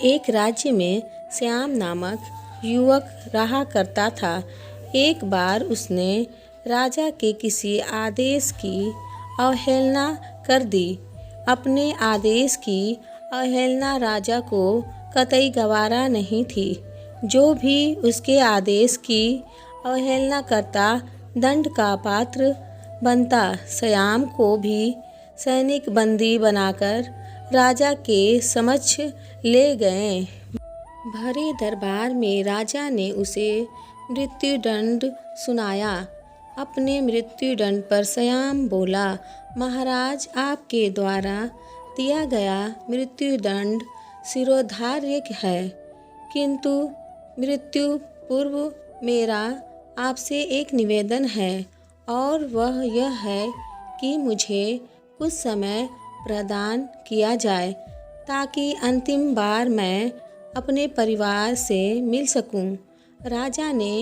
एक राज्य में श्याम नामक युवक रहा करता था। एक बार उसने राजा के किसी आदेश की अवहेलना कर दी। अपने आदेश की अवहेलना राजा को कतई गवारा नहीं थी। जो भी उसके आदेश की अवहेलना करता दंड का पात्र बनता। श्याम को भी सैनिक बंदी बनाकर राजा के समक्ष ले गए। भरे दरबार में राजा ने उसे मृत्युदंड सुनाया। अपने मृत्युदंड पर श्याम बोला, महाराज, आपके द्वारा दिया गया मृत्युदंड शिरोधार्य है, किंतु मृत्यु पूर्व मेरा आपसे एक निवेदन है, और वह यह है कि मुझे कुछ समय प्रदान किया जाए ताकि अंतिम बार मैं अपने परिवार से मिल सकूं। राजा ने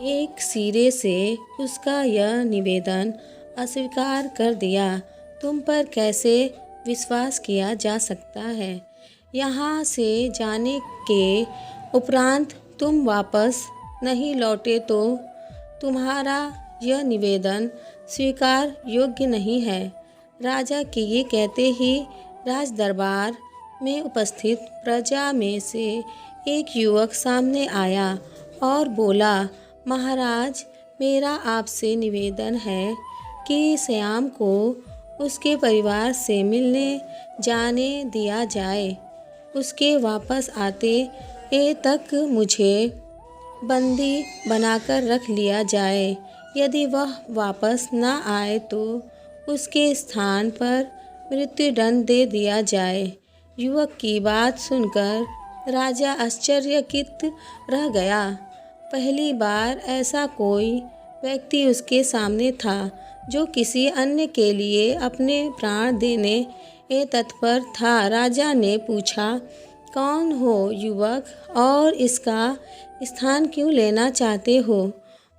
एक सिरे से उसका यह निवेदन अस्वीकार कर दिया। तुम पर कैसे विश्वास किया जा सकता है? यहाँ से जाने के उपरांत तुम वापस नहीं लौटे तो तुम्हारा यह निवेदन स्वीकार योग्य नहीं है। राजा के ये कहते ही राज दरबार में उपस्थित प्रजा में से एक युवक सामने आया और बोला, महाराज, मेरा आपसे निवेदन है कि श्याम को उसके परिवार से मिलने जाने दिया जाए। उसके वापस आते तक मुझे बंदी बनाकर रख लिया जाए। यदि वह वापस न आए तो उसके स्थान पर मृत्युदंड दे दिया जाए। युवक की बात सुनकर राजा आश्चर्यचकित रह गया। पहली बार ऐसा कोई व्यक्ति उसके सामने था जो किसी अन्य के लिए अपने प्राण देने तत्पर था। राजा ने पूछा, कौन हो युवक, और इसका स्थान क्यों लेना चाहते हो?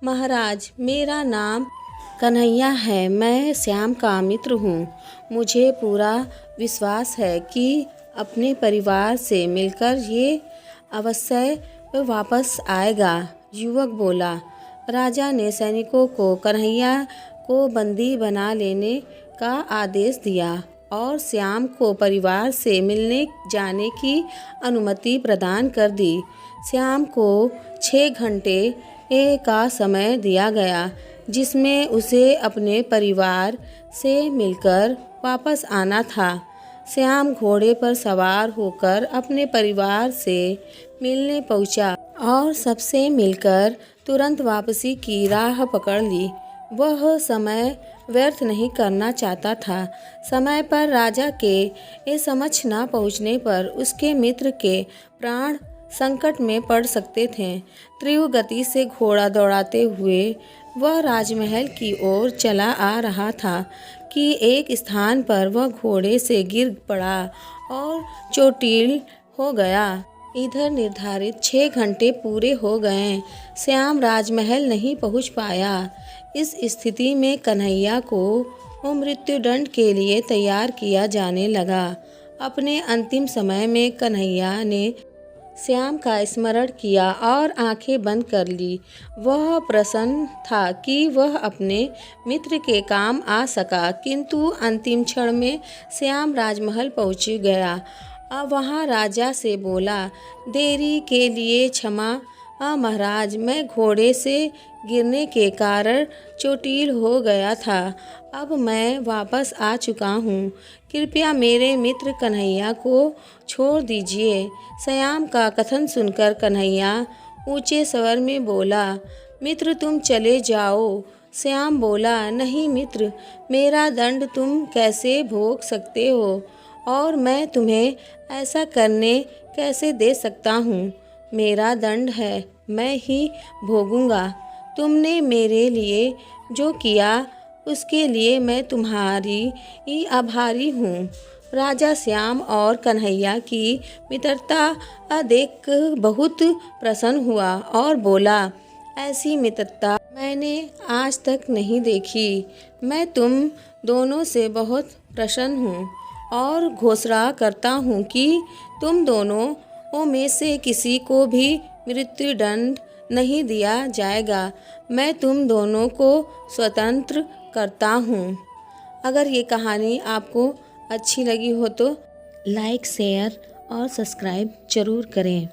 महाराज, मेरा नाम कन्हैया है। मैं श्याम का मित्र हूँ। मुझे पूरा विश्वास है कि अपने परिवार से मिलकर ये अवश्य वापस आएगा। युवक बोला। राजा ने सैनिकों को कन्हैया को बंदी बना लेने का आदेश दिया और श्याम को परिवार से मिलने जाने की अनुमति प्रदान कर दी। श्याम को 6 घंटे का समय दिया गया, जिसमें उसे अपने परिवार से मिलकर वापस आना था। श्याम घोड़े पर सवार होकर अपने परिवार से मिलने पहुंचा और सबसे मिलकर तुरंत वापसी की राह पकड़ ली। वह समय व्यर्थ नहीं करना चाहता था। समय पर राजा के समक्ष न पहुंचने पर उसके मित्र के प्राण संकट में पड़ सकते थे। तीव्र गति से घोड़ा दौड़ाते हुए वह राजमहल की ओर चला आ रहा था कि एक स्थान पर वह घोड़े से गिर पड़ा और चोटिल हो गया। इधर निर्धारित 6 घंटे पूरे हो गए। श्याम राजमहल नहीं पहुंच पाया। इस स्थिति में कन्हैया को मृत्युदंड के लिए तैयार किया जाने लगा। अपने अंतिम समय में कन्हैया ने श्याम का स्मरण किया और आंखें बंद कर ली। वह प्रसन्न था कि वह अपने मित्र के काम आ सका, किंतु अंतिम क्षण में श्याम राजमहल पहुंच गया। अब वहाँ राजा से बोला, देरी के लिए क्षमा महाराज, मैं घोड़े से गिरने के कारण चोटिल हो गया था। अब मैं वापस आ चुका हूँ। कृपया मेरे मित्र कन्हैया को छोड़ दीजिए। श्याम का कथन सुनकर कन्हैया ऊंचे स्वर में बोला, मित्र, तुम चले जाओ। श्याम बोला, नहीं मित्र, मेरा दंड तुम कैसे भोग सकते हो, और मैं तुम्हें ऐसा करने कैसे दे सकता हूँ? मेरा दंड है, मैं ही भोगूंगा। तुमने मेरे लिए जो किया उसके लिए मैं तुम्हारी ही आभारी हूँ। राजा श्याम और कन्हैया की मित्रता देख बहुत प्रसन्न हुआ और बोला, ऐसी मित्रता मैंने आज तक नहीं देखी। मैं तुम दोनों से बहुत प्रसन्न हूँ और घोषणा करता हूँ कि तुम दोनों में से किसी को भी मृत्युदंड नहीं दिया जाएगा। मैं तुम दोनों को स्वतंत्र करता हूँ। अगर ये कहानी आपको अच्छी लगी हो तो लाइक, शेयर और सब्सक्राइब जरूर करें।